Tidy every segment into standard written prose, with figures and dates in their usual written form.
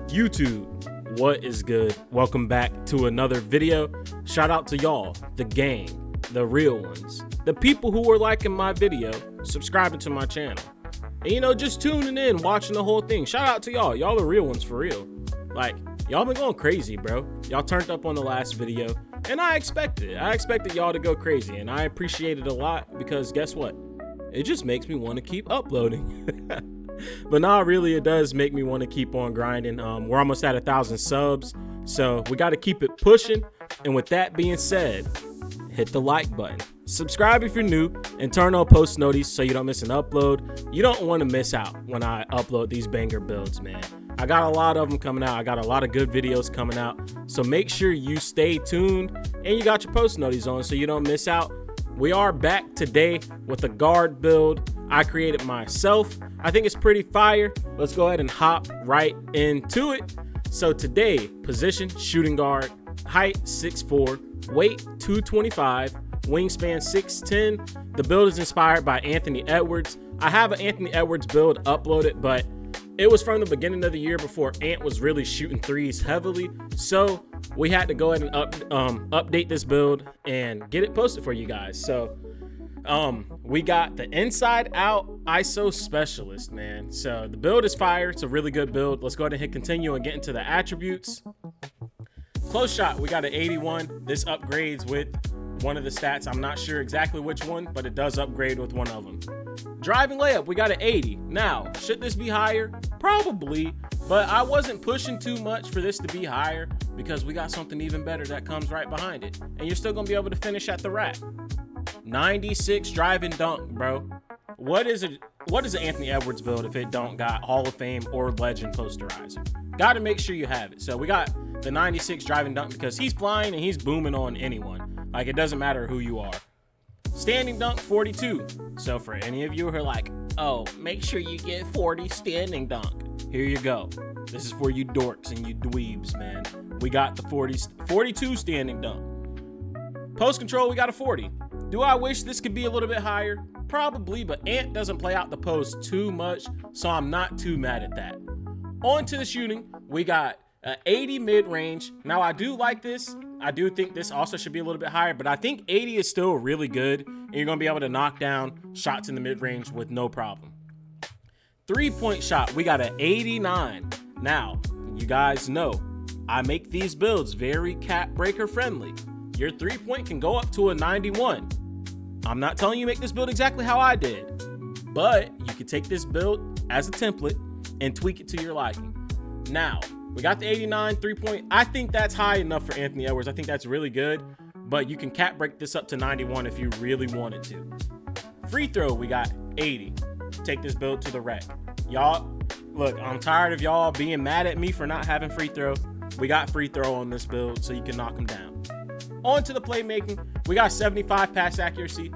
YouTube, what is good? Welcome back to another video. Shout out to y'all, the gang, the real ones, the people who were liking my video, subscribing to my channel, and you know, just tuning in, watching the whole thing. Shout out to y'all. Y'all the real ones for real. Like, y'all been going crazy, bro. Y'all turned up on the last video, and I expected it. I expected y'all to go crazy, and I appreciate it a lot because guess what? It just makes me want to keep uploading. But nah, really, it does make me want to keep on grinding. We're almost at 1,000 subs, so we got to keep it pushing. And with that being said, hit the like button, subscribe if you're new, and turn on post notice so you don't miss an upload. You don't want to miss out when I upload these banger builds, man. I got a lot of them coming out. I got a lot of good videos coming out, so make sure you stay tuned and you got your post notice on so you don't miss out. We are back today with a guard build I created myself. I think it's pretty fire. Let's go ahead and hop right into it. So today, position shooting guard, height 6'4", weight 225, wingspan 6'10". The build is inspired by Anthony Edwards. I have an Anthony Edwards build uploaded, but it was from the beginning of the year before Ant was really shooting threes heavily. So we had to go ahead and update this build and get it posted for you guys. So we got the inside out ISO specialist, man. So the build is fire. It's a really good build. Let's go ahead and hit continue and get into the attributes. Close shot, we got an 81. This upgrades with one of the stats. I'm not sure exactly which one, but it does upgrade with one of them. Driving layup, we got an 80. Now, should this be higher? Probably, but I wasn't pushing too much for this to be higher because we got something even better that comes right behind it. And you're still gonna be able to finish at the rack. 96 driving dunk, bro. What is an Anthony Edwards build if it don't got Hall of Fame or Legend posterizer? Gotta make sure you have it. So we got the 96 driving dunk because he's flying and he's booming on anyone. Like, it doesn't matter who you are. Standing dunk 42. So for any of you who are like, oh, make sure you get 40 standing dunk, here you go. This is for you dorks and you dweebs, man. We got the 42 standing dunk. Post control, we got a 40. Do I wish this could be a little bit higher? Probably, but Ant doesn't play out the post too much, so I'm not too mad at that. On to the shooting, we got an 80 mid-range. Now, I do like this. I do think this also should be a little bit higher, but I think 80 is still really good, and you're going to be able to knock down shots in the mid-range with no problem. Three-point shot, we got an 89. Now, you guys know, I make these builds very cap breaker friendly. Your three-point can go up to a 91. I'm not telling you make this build exactly how I did, but you can take this build as a template and tweak it to your liking. Now, we got the 89 3-point. I think that's high enough for Anthony Edwards. I think that's really good, but you can cap break this up to 91 if you really wanted to. Free throw, we got 80. Take this build to the rack. Y'all, look, I'm tired of y'all being mad at me for not having free throw. We got free throw on this build, so you can knock them down. On to the playmaking, we got 75 pass accuracy.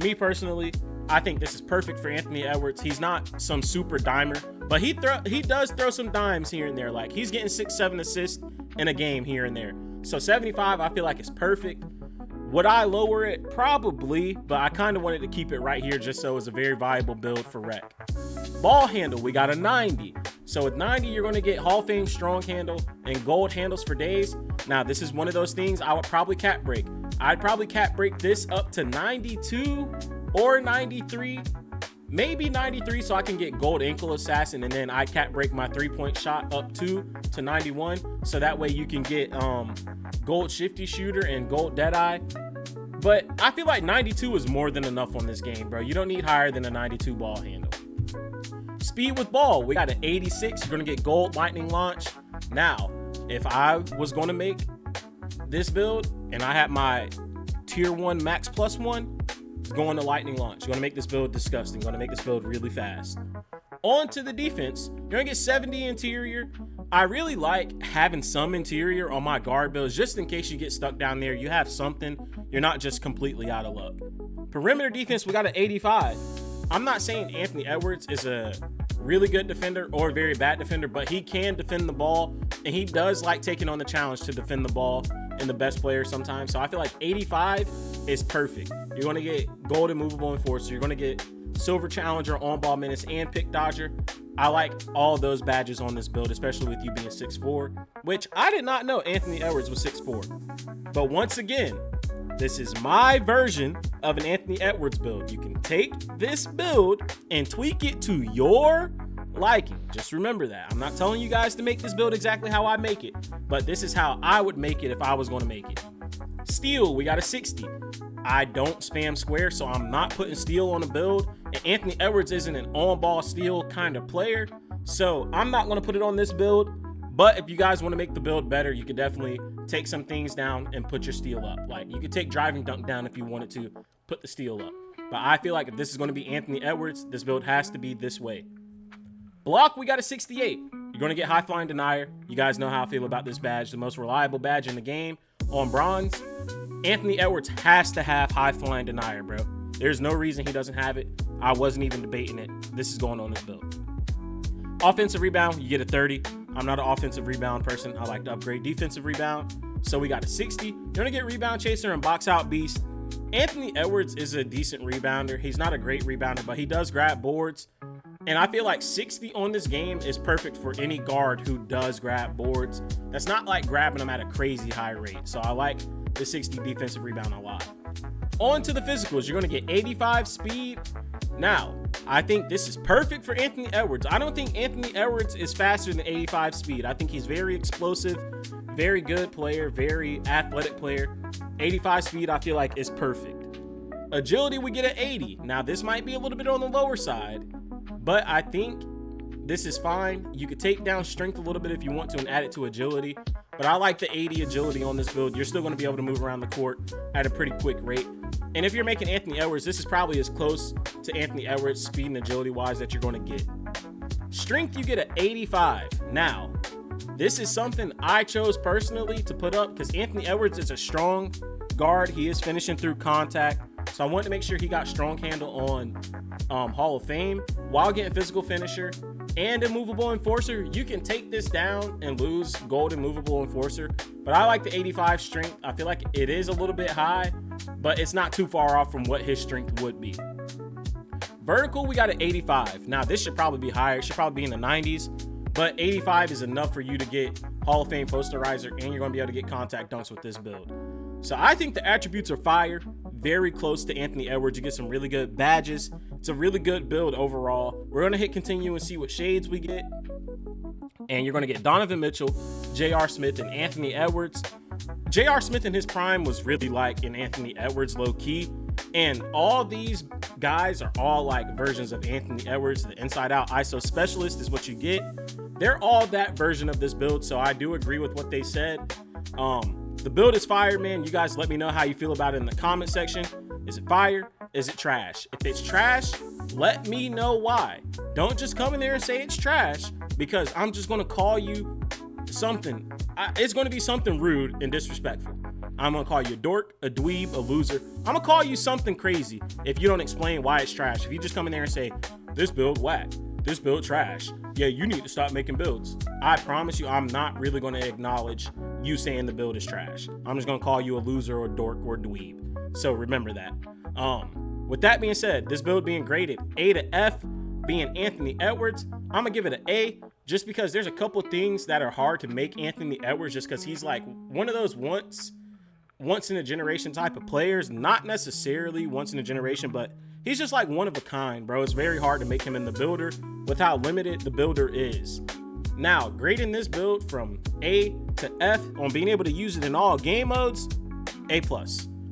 Me personally, I think this is perfect for Anthony Edwards. He's not some super dimer, but he does throw some dimes here and there. Like, he's getting 6-7 assists in a game here and there. So 75, I feel like it's perfect. Would I lower it? Probably, but I kind of wanted to keep it right here just so it's a very viable build for rec. Ball handle, we got a 90. So with 90, you're going to get Hall of Fame strong handle and gold handles for days. Now, this is one of those things I would probably cap break. I'd probably cap break this up to 92 or 93, maybe 93, so I can get gold ankle assassin, and then I cap break my three-point shot up to 91, so that way you can get gold shifty shooter and gold deadeye. But I feel like 92 is more than enough on this game, bro. You don't need higher than a 92 ball handle. Speed with ball, we got an 86. You're gonna get gold lightning launch. Now, if I was gonna make this build and I had my tier 1 max plus 1, it's going to lightning launch. You're gonna make this build disgusting. You're gonna make this build really fast. On to the defense, you're gonna get 70 interior. I really like having some interior on my guard builds just in case you get stuck down there. You have something. You're not just completely out of luck. Perimeter defense, we got an 85. I'm not saying Anthony Edwards is a really good defender or a very bad defender, but he can defend the ball, and he does like taking on the challenge to defend the ball and the best player sometimes. So I feel like 85 is perfect. You're going to get gold and movable enforcer. You're going to get Silver Challenger, On Ball Menace, and Pick Dodger. I like all those badges on this build, especially with you being 6'4", which I did not know Anthony Edwards was 6'4". But once again, this is my version of an Anthony Edwards build. You can take this build and tweak it to your liking. Just remember that. I'm not telling you guys to make this build exactly how I make it, but this is how I would make it if I was going to make it. Steel, we got a 60. I don't spam square, so I'm not putting steel on a build. And Anthony Edwards isn't an on-ball steel kind of player, so I'm not going to put it on this build. But if you guys want to make the build better, you could definitely take some things down and put your steel up. Like, you could take driving dunk down if you wanted to, put the steel up. But I feel like if this is going to be Anthony Edwards, this build has to be this way. Block, we got a 68. You're going to get high flying denier. You guys know how I feel about this badge, the most reliable badge in the game. On bronze, Anthony Edwards has to have high flying denier, bro. There's no reason he doesn't have it. I wasn't even debating it. This is going on this build. Offensive rebound, you get a 30. I'm not an offensive rebound person. I like to upgrade defensive rebound. So we got a 60. You're going to get rebound chaser and box out beast. Anthony Edwards is a decent rebounder. He's not a great rebounder, but he does grab boards. And I feel like 60 on this game is perfect for any guard who does grab boards. That's not like grabbing them at a crazy high rate. So I like the 60 defensive rebound a lot. On to the physicals. You're going to get 85 speed. Now, I think this is perfect for Anthony Edwards. I don't think Anthony Edwards is faster than 85 speed. I think he's very explosive, very good player, very athletic player. 85 speed, I feel like, is perfect. Agility, we get an 80. Now, this might be a little bit on the lower side, but I think this is fine. You could take down strength a little bit if you want to and add it to agility. But I like the 80 agility on this build. You're still going to be able to move around the court at a pretty quick rate. And if you're making Anthony Edwards, this is probably as close to Anthony Edwards speed and agility wise that you're going to get. Strength, you get an 85. Now, this is something I chose personally to put up because Anthony Edwards is a strong guard. He is finishing through contact. So I wanted to make sure he got strong handle on Hall of Fame while getting physical finisher and immovable enforcer. You can take this down and lose gold immovable enforcer, but I like the 85 strength. I feel like it is a little bit high, but it's not too far off from what his strength would be. Vertical, we got an 85. Now this should probably be higher. It should probably be in the 90s, but 85 is enough for you to get Hall of Fame posterizer, and you're going to be able to get contact dunks with this build. So I think the attributes are fire, very close to Anthony Edwards. You get some really good badges. It's a really good build overall. We're going to hit continue and see what shades we get. And you're going to get Donovan Mitchell, J.R. Smith, and Anthony Edwards. J.R. Smith in his prime was really like an Anthony Edwards low key. And all these guys are all like versions of Anthony Edwards. The inside out ISO specialist is what you get. They're all that version of this build. So I do agree with what they said. The build is fire, man. You guys let me know how you feel about it in the comment section. Is it fire? Is it trash? If it's trash, let me know why. Don't just come in there and say it's trash, because I'm just going to call you something. It's going to be something rude and disrespectful. I'm going to call you a dork, a dweeb, a loser. I'm going to call you something crazy if you don't explain why it's trash. If you just come in there and say, this build whack, this build trash, yeah, you need to stop making builds. I promise you, I'm not really going to acknowledge you saying the build is trash. I'm just going to call you a loser or a dork or a dweeb. So remember that. With that being said, this build being graded A to F, being Anthony Edwards, I'm going to give it an A just because there's a couple things that are hard to make Anthony Edwards, just because he's like one of those once in a generation type of players. Not necessarily once in a generation, but he's just like one of a kind, bro. It's very hard to make him in the builder with how limited the builder is. Now, grading this build from A to F on being able to use it in all game modes, A+.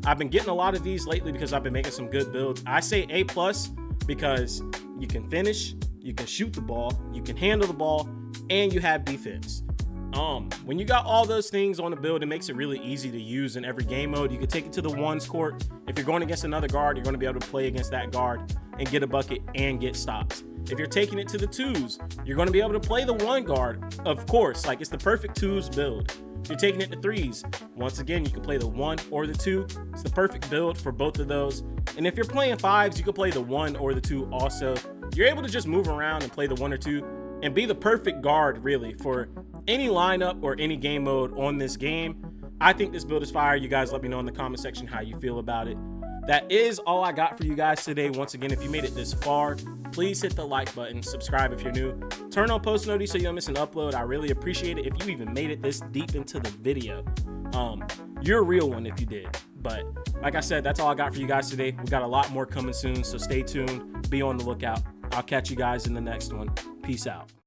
I've been getting a lot of these lately because I've been making some good builds. I say A+ because you can finish, you can shoot the ball, you can handle the ball, and you have defense. When you got all those things on the build, it makes it really easy to use in every game mode. You can take it to the ones court. If you're going against another guard, you're going to be able to play against that guard and get a bucket and get stops. If you're taking it to the twos, you're going to be able to play the one guard, of course. Like, it's the perfect twos build. If you're taking it to threes, once again, you can play the one or the two. It's the perfect build for both of those. And if you're playing fives, you can play the one or the two also. You're able to just move around and play the one or two and be the perfect guard, really, for any lineup or any game mode on this game. I think this build is fire. You guys let me know in the comment section how you feel about it. that is all I got for you guys today. Once again, if you made it this far, please hit the like button, subscribe if you're new, turn on post notifications so you don't miss an upload. I really appreciate it if you even made it this deep into the video. You're a real one if you did. But like I said, that's all I got for you guys today. We got a lot more coming soon, so stay tuned, be on the lookout. I'll catch you guys in the next one. Peace out.